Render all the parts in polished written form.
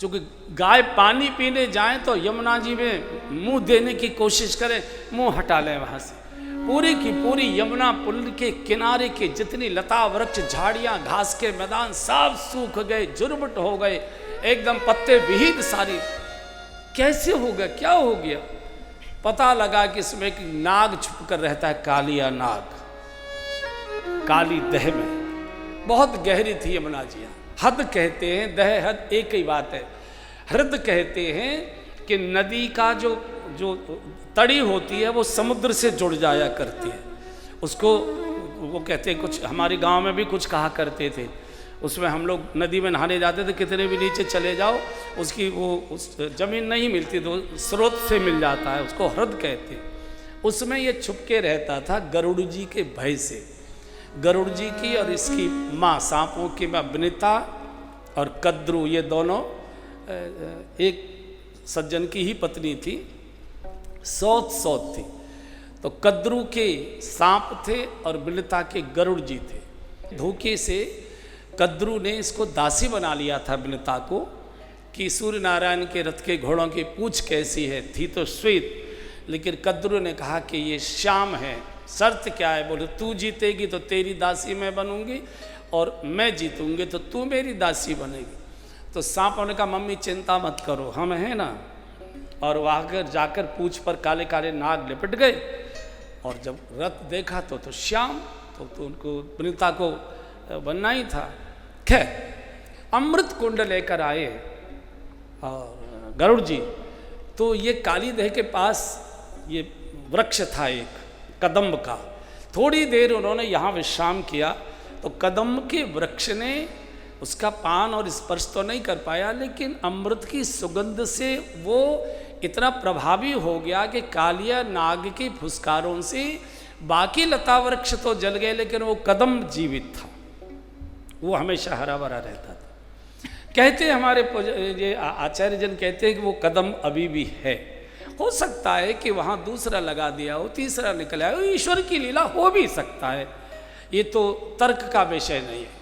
चूँकि गाय पानी पीने जाए तो यमुना जी में मुंह देने की कोशिश करें, मुंह हटा लें वहाँ से। पूरी की पूरी यमुना पुल के किनारे के जितनी लता वृक्ष झाड़ियाँ घास के मैदान सब सूख गए, जुर्मट हो गए, एकदम पत्ते विहीन सारी। कैसे हो गया, क्या हो गया? पता लगा कि इसमें एक नाग छुप कर रहता है, कालिया नाग, काली दह में। बहुत गहरी थी यमुना जी। हद कहते हैं, दह हद एक ही बात है। हृद कहते हैं कि नदी का जो तड़ी होती है वो समुद्र से जुड़ जाया करती है। उसको वो कहते हैं, कुछ हमारे गांव में भी कुछ कहा करते थे। उसमें हम लोग नदी में नहाने जाते थे, कितने भी नीचे चले जाओ उसकी वो उस जमीन नहीं मिलती तो स्रोत से मिल जाता है, उसको हृद कहते हैं। उसमें ये छुप के रहता था गरुड़ जी के भय से। गरुड़ जी की और इसकी माँ, सांपों की माँ विनिता और कद्रू, ये दोनों एक सज्जन की ही पत्नी थी, सौत थी। तो कद्रू के सांप थे और विनिता के गरुड़ जी थे। धोखे से कद्रू ने इसको दासी बना लिया था विनिता को, कि सूर्य नारायण के रथ के घोड़ों की पूंछ कैसी है, थी तो श्वेत, लेकिन कद्रू ने कहा कि ये श्याम है। शर्त क्या है? बोले तू जीतेगी तो तेरी दासी मैं बनूंगी, और मैं जीतूंगी तो तू मेरी दासी बनेगी। तो सांपों ने कहा मम्मी चिंता मत करो, हम हैं ना। और वहाँ जाकर पूंछ पर काले काले नाग लिपट गए, और जब रथ देखा तो श्याम, तो उनको विनिता को बनना ही था। खैर अमृत कुंड लेकर आए और गरुड़ जी, तो ये काली दह के पास ये वृक्ष था एक कदम्ब का। थोड़ी देर उन्होंने यहाँ विश्राम किया, तो कदम्ब के वृक्ष ने उसका पान और स्पर्श तो नहीं कर पाया, लेकिन अमृत की सुगंध से वो इतना प्रभावी हो गया कि कालिया नाग के फुसकारों से बाकी लता वृक्ष तो जल गए, लेकिन वो कदम्ब जीवित था, वो हमेशा हरा भरा रहता था। कहते हमारे ये आचार्य जन कहते हैं कि वो कदम अभी भी है। हो सकता है कि वहाँ दूसरा लगा दिया हो, तीसरा निकल आया हो, ईश्वर की लीला हो भी सकता है, ये तो तर्क का विषय नहीं है।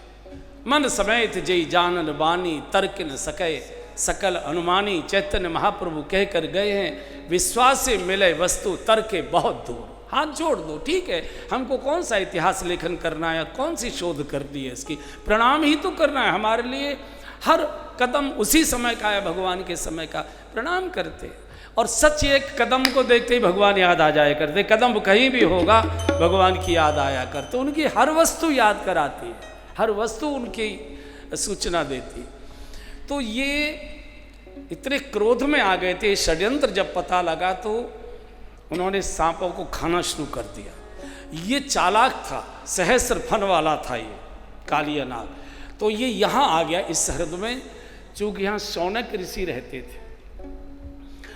मन समेत जय जानन बानी, तर्क न सके सकल अनुमानी, चैतन्य महाप्रभु कह कर गए हैं, विश्वास से मिले वस्तु तर्क बहुत दूर। हाथ जोड़ दो, ठीक है, हमको कौन सा इतिहास लेखन करना है, कौन सी शोध करनी है, इसकी प्रणाम ही तो करना है। हमारे लिए हर कदम उसी समय का है, भगवान के समय का, प्रणाम करते। और सच एक कदम को देखते ही भगवान याद आ जाया करते, कदम कहीं भी होगा भगवान की याद आया करते। उनकी हर वस्तु याद कराती है, हर वस्तु उनकी सूचना देती। तो ये इतने क्रोध में आ गए थे, षड्यंत्र जब पता लगा तो उन्होंने सांपों को खाना शुरू कर दिया। ये चालाक था, सहस्र फन वाला था ये कालिया नाग। तो ये यहाँ आ गया इस हृद में, चूँकि यहाँ शौनक ऋषि रहते थे।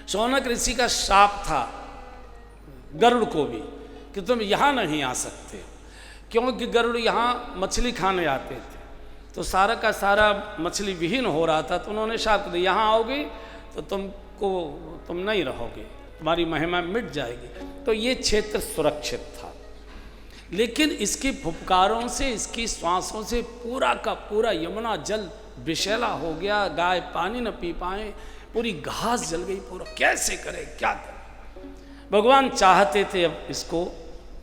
शौनक ऋषि का शाप था गरुड़ को भी कि तुम यहाँ नहीं आ सकते, क्योंकि गरुड़ यहाँ मछली खाने आते थे, तो सारा का सारा मछली विहीन हो रहा था। तो उन्होंने शाप दिया, यहाँ आओगे तो तुम नहीं रहोगे, तुम्हारी महिमा मिट जाएगी। तो ये क्षेत्र सुरक्षित था, लेकिन इसकी फुफकारों से, इसकी श्वासों से पूरा का पूरा यमुना जल विषैला हो गया। गाय पानी न पी पाए, पूरी घास जल गई, पूरा कैसे करे, क्या करे। भगवान चाहते थे अब इसको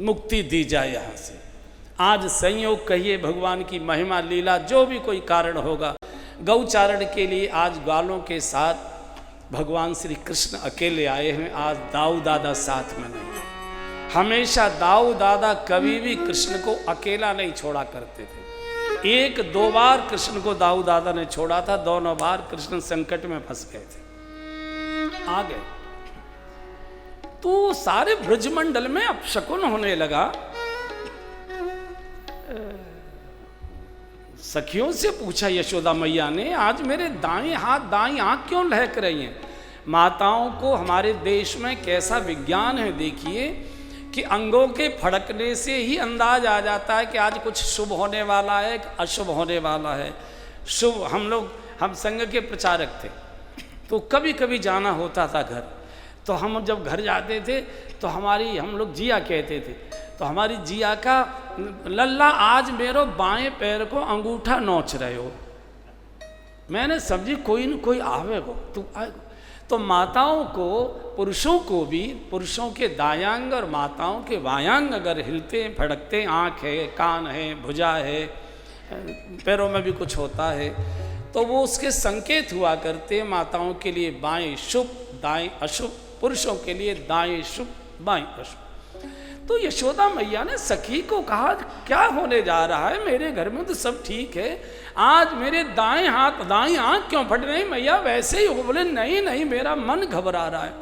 मुक्ति दी जाए यहाँ से। आज संयोग कहिए, भगवान की महिमा लीला, जो भी कोई कारण होगा, गौचारण के लिए आज ग्वालों के साथ भगवान श्री कृष्ण अकेले आए हैं। आज दाऊ दादा साथ में नहीं है। हमेशा दाऊ दादा कभी भी कृष्ण को अकेला नहीं छोड़ा करते थे। एक दो बार कृष्ण को दाऊ दादा ने छोड़ा था, दोनों बार कृष्ण संकट में फंस गए थे, आ गए। तो सारे ब्रजमंडल में अपशकुन होने लगा। सखियों से पूछा यशोदा मैया ने, आज मेरे दाएं हाथ दाएं आंख क्यों लहक रही हैं? माताओं को हमारे देश में कैसा विज्ञान है, देखिए कि अंगों के फड़कने से ही अंदाज आ जाता है कि आज कुछ शुभ होने वाला है, अशुभ होने वाला है। शुभ, हम संघ के प्रचारक थे, तो कभी कभी जाना होता था घर, तो हम जब घर जाते थे तो हम लोग जिया कहते थे, तो हमारी जिया का लल्ला आज मेरो बाएं पैर को अंगूठा नोच रहे हो। मैंने समझी कोई न कोई आवेगो, तू आएगो। तो माताओं को, पुरुषों को भी, पुरुषों के दायांग और माताओं के वायांग अगर हिलते फड़कते, आँख है, कान है, भुजा है, पैरों में भी कुछ होता है, तो वो उसके संकेत हुआ करते। माताओं के लिए बाएं शुभ दाएं अशुभ, पुरुषों के लिए दाएं शुभ बाएं अशुभ। तो यशोदा मैया ने सखी को कहा क्या होने जा रहा है, मेरे घर में तो सब ठीक है, आज मेरे दाएं हाथ दाएं आंख क्यों फट रही मैया, वैसे ही हो। बोले नहीं नहीं, मेरा मन घबरा रहा है,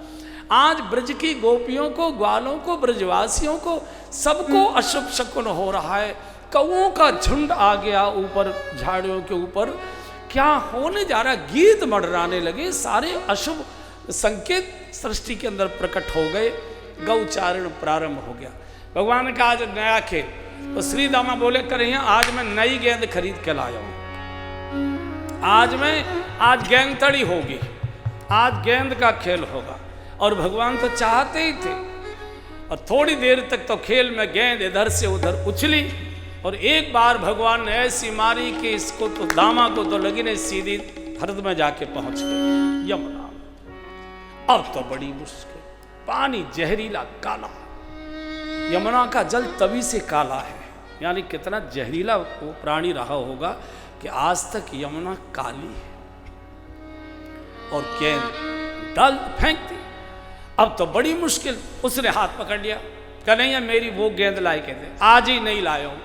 आज ब्रज की गोपियों को, ग्वालों को, ब्रजवासियों को, सबको अशुभ शकुन हो रहा है। कौओं का झुंड आ गया ऊपर झाड़ियों के ऊपर, क्या होने जा रहा है, गीत मडराने लगे, सारे अशुभ संकेत सृष्टि के अंदर प्रकट हो गए। गौचारण प्रारंभ हो गया। भगवान का आज नया खेल, तो श्री दामा बोले कन्हैया आज मैं नई गेंद खरीद के लाया हूं, आज गेंद तड़ी होगी, आज गेंद का खेल होगा। और भगवान तो चाहते ही थे। और थोड़ी देर तक तो खेल में गेंद इधर से उधर उछली, और एक बार भगवान ने ऐसी मारी कि इसको तो दामा को तो लगी नहीं, सीधी हृदय में जाके पहुंच गई यमुना। अब तो बड़ी मुश्किल, पानी जहरीला काला, यमुना का जल तभी से काला है, यानी कितना जहरीला वो प्राणी रहा होगा कि आज तक यमुना काली है। और गेंद डाल फेंक दी। अब तो बड़ी मुश्किल, उसने हाथ पकड़ लिया, कन्हैया मेरी वो गेंद लाए के दे, आज ही नहीं लाया हूं,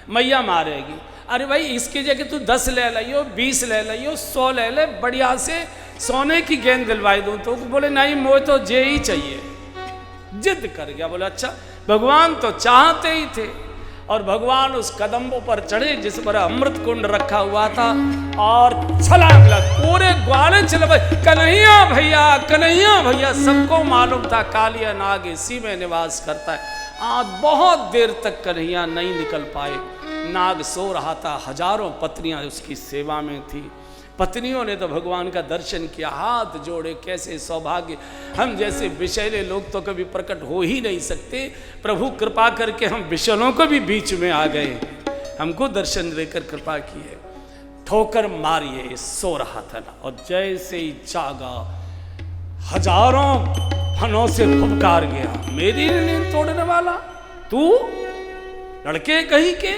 मैया मारेगी। अरे भाई इसकी जगह तू 10 ले लियो, 20 ले लियो, 100 ले ले, बढ़िया से सोने की गेंद दिलवाई दूं। तो बोले नहीं मुझे तो जे ही चाहिए, जिद कर गया। बोले अच्छा, भगवान तो चाहते ही थे। और भगवान उस कदम्बों पर चढ़े जिस पर अमृत कुंड रखा हुआ था, और छलांग लग, पूरे ग्वाले चले भाई, कन्हैया भैया, कन्हैया भैया। सबको मालूम था कालिया नाग इसी में निवास करता है। आज बहुत देर तक कन्हैया नहीं निकल पाए, नाग सो रहा था, हजारों पत्नियां उसकी सेवा में थी। पत्नियों ने तो भगवान का दर्शन किया, हाथ जोड़े, कैसे सौभाग्य, हम जैसे विषैले लोग तो कभी प्रकट हो ही नहीं सकते। प्रभु कृपा करके हम विषलों को भी बीच में आ गए, हमको दर्शन देकर कृपा की है। ठोकर मारिए, सो रहा था ना, और जैसे ही जागा हजारों फनों से फुफकार गया, मेरी नींद तोड़ने वाला तू, लड़के कहीं के।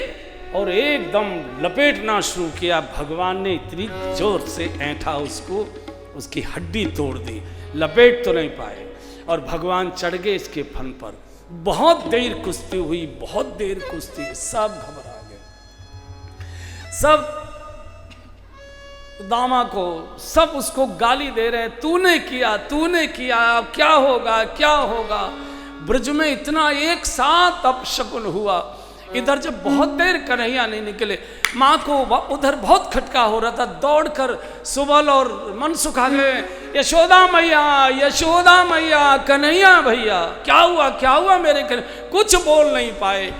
और एकदम लपेटना शुरू किया। भगवान ने इतनी जोर से ऐंठा उसको, उसकी हड्डी तोड़ दी, लपेट तो नहीं पाए। और भगवान चढ़ गए इसके फन पर। बहुत देर कुश्ती हुई, बहुत देर कुश्ती, सब घबरा गए, सब दामा को, सब उसको गाली दे रहे हैं, तूने किया, तूने किया, अब क्या होगा, क्या होगा। ब्रज में इतना एक साथ अपशकुन हुआ। इधर जब बहुत देर कन्हैया नहीं निकले, माँ को उधर बहुत खटका हो रहा था, दौड़कर सुबल और मनसुख आ गए, यशोदा मैया, यशोदा मैया, कन्हैया भैया, क्या हुआ मेरे कन्हैया। कुछ बोल नहीं पाए।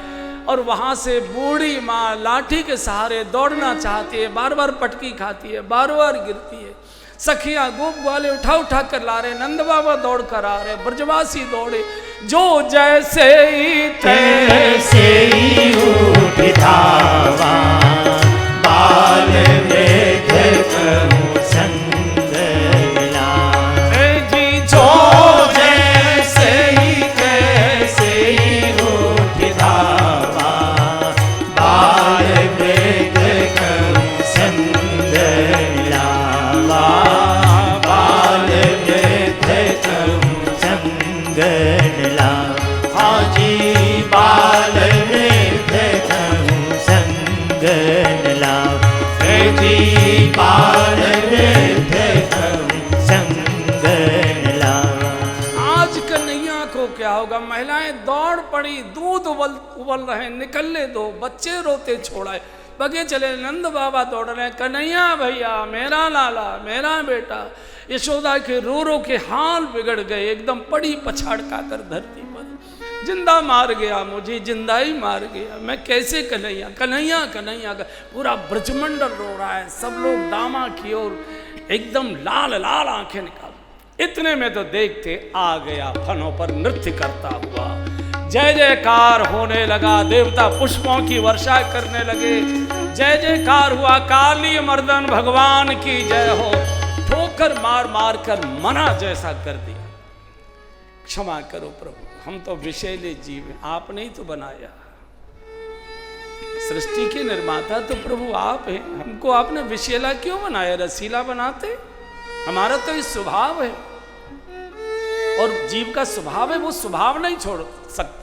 और वहां से बूढ़ी माँ लाठी के सहारे दौड़ना चाहती है, बार बार पटकी खाती है, बार बार गिरती है। सखियां गोप वाले उठा कर ला रहे, नंद बाबा दौड़ कर आ रहे, ब्रजवासी दौड़े, जो जैसे ही तैसे ही उठ धावा, बाल में धकमु संग मिला। जी जो जैसे ही तैसे ही उठ धावा, बाल में धकमु संग मिला, बाल में धकमु संग मिला। हाजी बाल में धकमु संग मिला, जी बाल में धकमु संग मिला। आज कन्हैया को क्या होगा। महिलाएं दौड़ पड़ी, दूध उबल रहे, निकलने दो, बच्चे रोते छोड़ाए, बगे चले, नंद बाबा दौड़ रहे, कन्हैया भैया, मेरा लाला, मेरा बेटा। यशोदा के रो के हाल बिगड़ गए, एकदम पड़ी पछाड़ कर धरती पर, जिंदा मार गया मुझे, जिंदा ही मार गया, मैं कैसे कन्हैया, कन्हैया कन्हैया। पूरा ब्रजमंडल रो रहा है, सब लोग दामा की ओर एकदम लाल लाल आंखें निकाल। इतने में तो देखते आ गया फनों पर नृत्य करता हुआ, जय जयकार होने लगा, देवता पुष्पों की वर्षा करने लगे, जय जयकार हुआ, काली मर्दन भगवान की जय हो। ठोकर मार मार कर मना जैसा कर दिया। क्षमा करो प्रभु, हम तो विषैले जीव हैं, आपने ही तो बनाया। सृष्टि के निर्माता तो प्रभु आप हैं, हमको आपने विषैला क्यों बनाया? रसीला बनाते। हमारा तो इस स्वभाव है, और जीव का स्वभाव है, वो स्वभाव नहीं छोड़ सकता।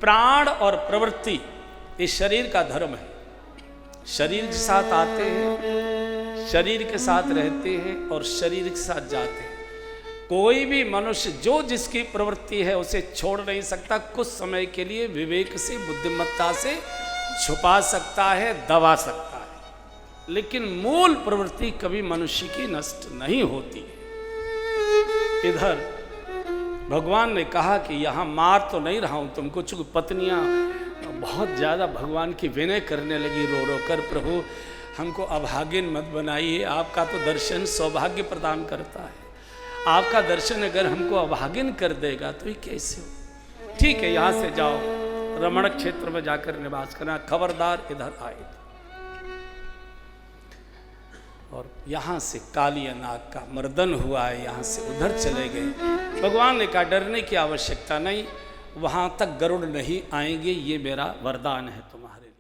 प्राण और प्रवृत्ति ये शरीर का धर्म है। शरीर के साथ आते हैं, शरीर के साथ रहते हैं और शरीर के साथ जाते हैं। कोई भी मनुष्य जो जिसकी प्रवृत्ति है उसे छोड़ नहीं सकता। कुछ समय के लिए विवेक से, बुद्धिमत्ता से छुपा सकता है, दबा सकता है, लेकिन मूल प्रवृत्ति कभी मनुष्य की नष्ट नहीं होती है। इधर भगवान ने कहा कि यहाँ मार तो नहीं रहा हूँ तुमको, चूंकि पत्नियाँ बहुत ज़्यादा भगवान की विनय करने लगी रो रो कर, प्रभु हमको अभागिन मत बनाइए, आपका तो दर्शन सौभाग्य प्रदान करता है, आपका दर्शन अगर हमको अभागिन कर देगा तो ये कैसे हो? ठीक है, यहाँ से जाओ, रमण क्षेत्र में जाकर निवास करना, खबरदार इधर आए। और यहाँ से काली नाग का मर्दन हुआ है, यहाँ से उधर चले गए। भगवान ने कहा डरने की आवश्यकता नहीं, वहाँ तक गरुड़ नहीं आएंगे, ये मेरा वरदान है तुम्हारे।